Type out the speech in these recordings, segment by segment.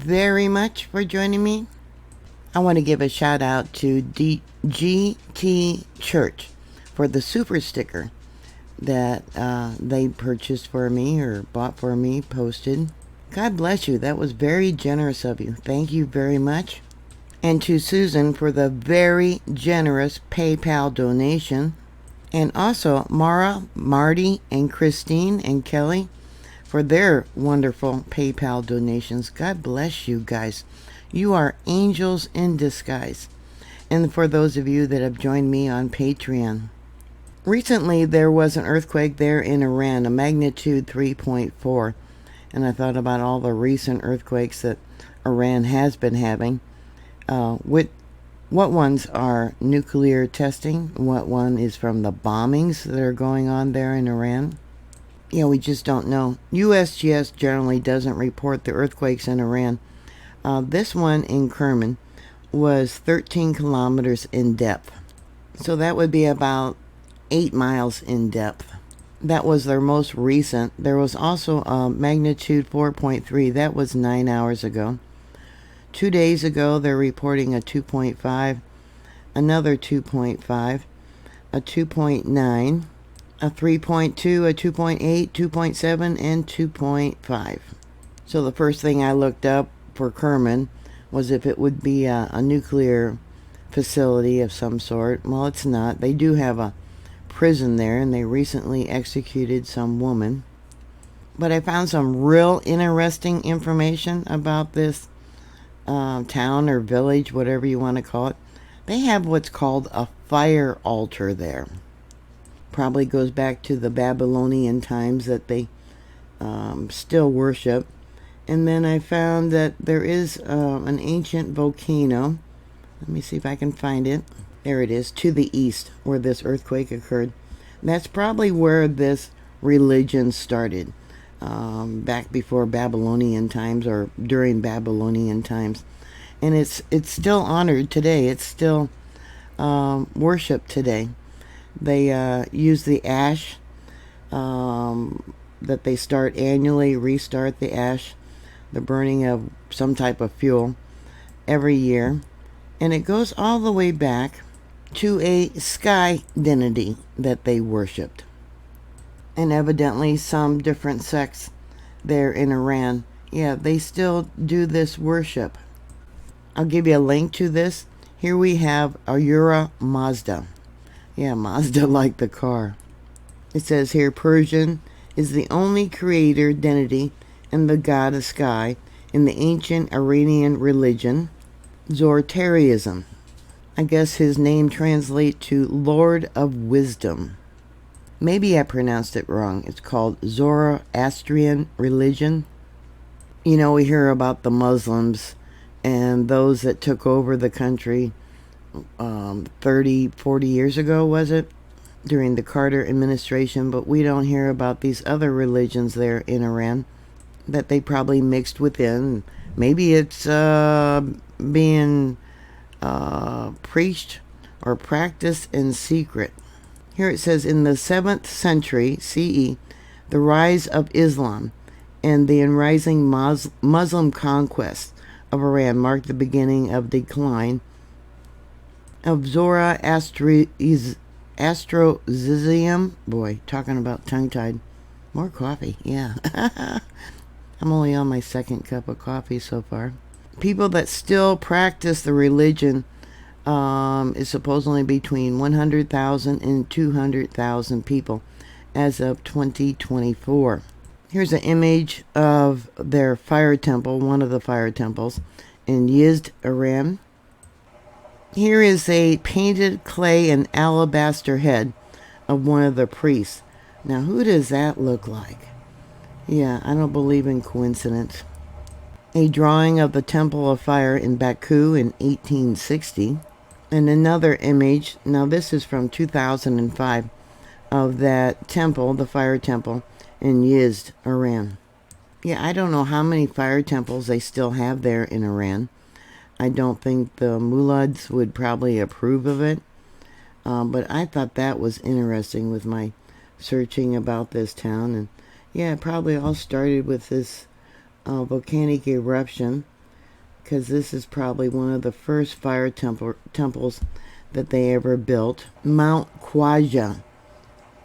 very much for joining me. I want to give a shout out to GT Church for the super sticker that they purchased for me or bought for me, posted. God bless you. That was very generous of you. Thank you very much. And to Susan for the very generous PayPal donation. And also Mara, Marty, and Christine and Kelly for their wonderful PayPal donations. God bless you guys. You are angels in disguise. And for those of you that have joined me on Patreon. Recently there was an earthquake there in Iran, a magnitude 3.4. And I thought about all the recent earthquakes that Iran has been having. What ones are nuclear testing? What one is from the bombings that are going on there in Iran? Yeah, we just don't know. USGS generally doesn't report the earthquakes in Iran. This one in Kerman was 13 kilometers in depth. So that would be about 8 miles in depth. That was their most recent. There was also a magnitude 4.3. That was 9 hours ago. 2 days ago, they're reporting a 2.5, another 2.5, a 2.9, a 3.2, a 2.8, 2.7, and 2.5. So the first thing I looked up for Kerman was if it would be a nuclear facility of some sort. Well, it's not. They do have a prison there, and they recently executed some woman. But I found some real interesting information about this town or village, whatever you want to call it. They have what's called a fire altar there. Probably goes back to the Babylonian times that they still worship. And then I found that there is an ancient volcano. Let me see if I can find it. There it is, to the east where this earthquake occurred. That's probably where this religion started. Back before Babylonian times or during Babylonian times. And it's still honored today. It's still worshipped today. They use the ash that they start annually, restart the ash, the burning of some type of fuel every year. And it goes all the way back to a sky divinity that they worshipped. And evidently some different sects there in Iran, yeah, they still do this worship. I'll give you a link to this. Here we have Ahura Mazda. Yeah, Mazda like the car. It says here, Persian is the only creator deity and the god of sky in the ancient Iranian religion, Zoroastrianism. I guess his name translates to Lord of Wisdom. Maybe I pronounced it wrong. It's called Zoroastrian religion. You know, we hear about the Muslims and those that took over the country 30, 40 years ago, was it? During the Carter administration. But we don't hear about these other religions there in Iran that they probably mixed within. Maybe it's being preached or practiced in secret. Here it says, in the 7th century CE, the rise of Islam and the rising Muslim conquest of Iran marked the beginning of decline of Zoroastrianism. Boy, talking about tongue-tied. More coffee, yeah. I'm only on my second cup of coffee so far. People that still practice the religion is supposedly between 100,000 and 200,000 people as of 2024. Here's an image of their fire temple, one of the fire temples in Yezd, Iran. Here is a painted clay and alabaster head of one of the priests. Now, who does that look like? Yeah, I don't believe in coincidence. A drawing of the Temple of Fire in Baku in 1860. And another image, now this is from 2005, of that temple, the fire temple, in Yezd, Iran. Yeah, I don't know how many fire temples they still have there in Iran. I don't think the mullads would probably approve of it. But I thought that was interesting with my searching about this town. And yeah, it probably all started with this volcanic eruption because this is probably one of the first fire temples that they ever built. Mount Khwaja.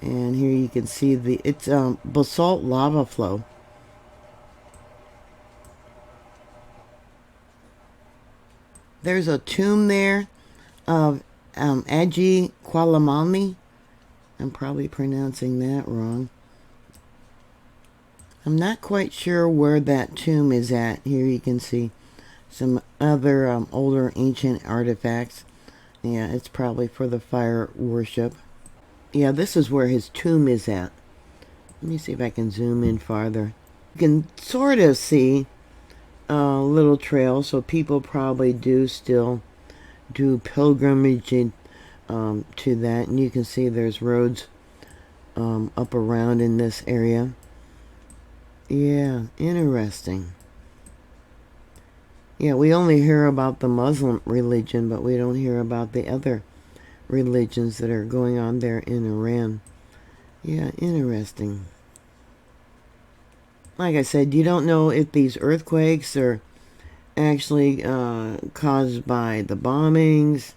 And here you can see it's basalt lava flow. There's a tomb there of Aji Kwalamani. I'm probably pronouncing that wrong. I'm not quite sure where that tomb is at. Here you can see some other older ancient artifacts. Yeah, it's probably for the fire worship. Yeah, this is where his tomb is at. Let me see if I can zoom in farther. You can sort of see a little trail, so people probably do still do pilgrimage to that. And you can see there's roads up around in this area. Yeah, interesting. Yeah, we only hear about the Muslim religion, but we don't hear about the other religions that are going on there in Iran. Yeah, interesting. Like I said, you don't know if these earthquakes are actually caused by the bombings.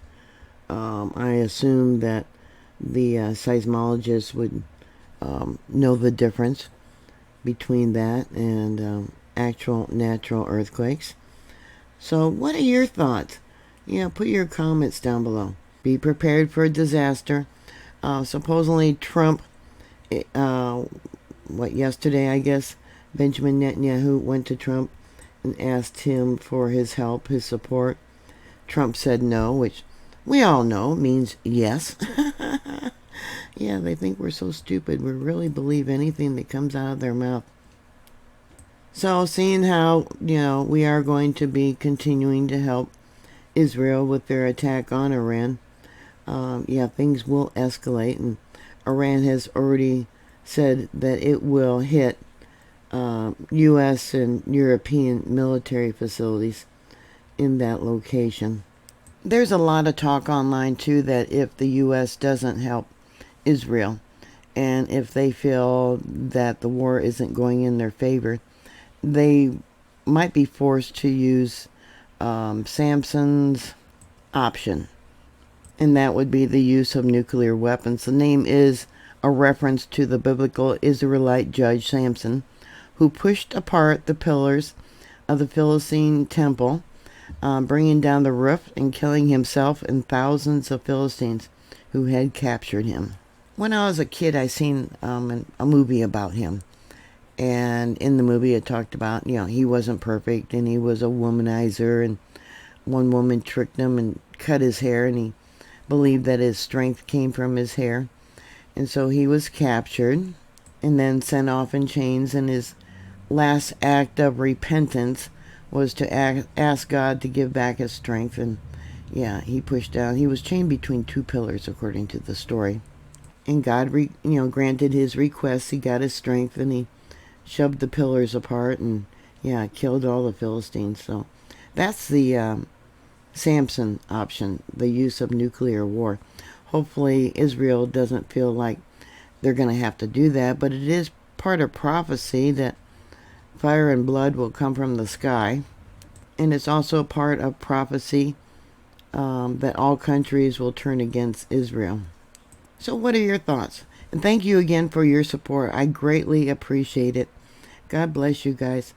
I assume that the seismologists would know the difference between that and actual natural earthquakes. So what are your thoughts? Yeah, put your comments down below. Be prepared for a disaster. Supposedly Trump, yesterday I guess, Benjamin Netanyahu went to Trump and asked him for his help, his support. Trump said no, which we all know means yes. Yeah, they think we're so stupid. We really believe anything that comes out of their mouth. So, seeing how, we are going to be continuing to help Israel with their attack on Iran, things will escalate, and Iran has already said that it will hit U.S. and European military facilities in that location. There's a lot of talk online, too, that if the U.S. doesn't help Israel, and if they feel that the war isn't going in their favor, they might be forced to use Samson's option, and that would be the use of nuclear weapons. The name is a reference to the biblical Israelite judge Samson, who pushed apart the pillars of the Philistine temple, bringing down the roof and killing himself and thousands of Philistines who had captured him. When I was a kid, I seen a movie about him. And in the movie, it talked about, he wasn't perfect, and he was a womanizer, and one woman tricked him and cut his hair, and he believed that his strength came from his hair. And so he was captured and then sent off in chains, and his last act of repentance was to ask God to give back his strength. And he pushed down. He was chained between two pillars, according to the story. And God, granted his request. He got his strength, and he shoved the pillars apart and, killed all the Philistines. So that's the Samson option, the use of nuclear war. Hopefully Israel doesn't feel like they're going to have to do that, but it is part of prophecy that fire and blood will come from the sky. And it's also part of prophecy that all countries will turn against Israel. So what are your thoughts? And thank you again for your support. I greatly appreciate it. God bless you guys.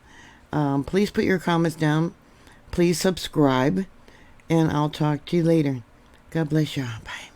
Please put your comments down. Please subscribe. And I'll talk to you later. God bless you. Bye.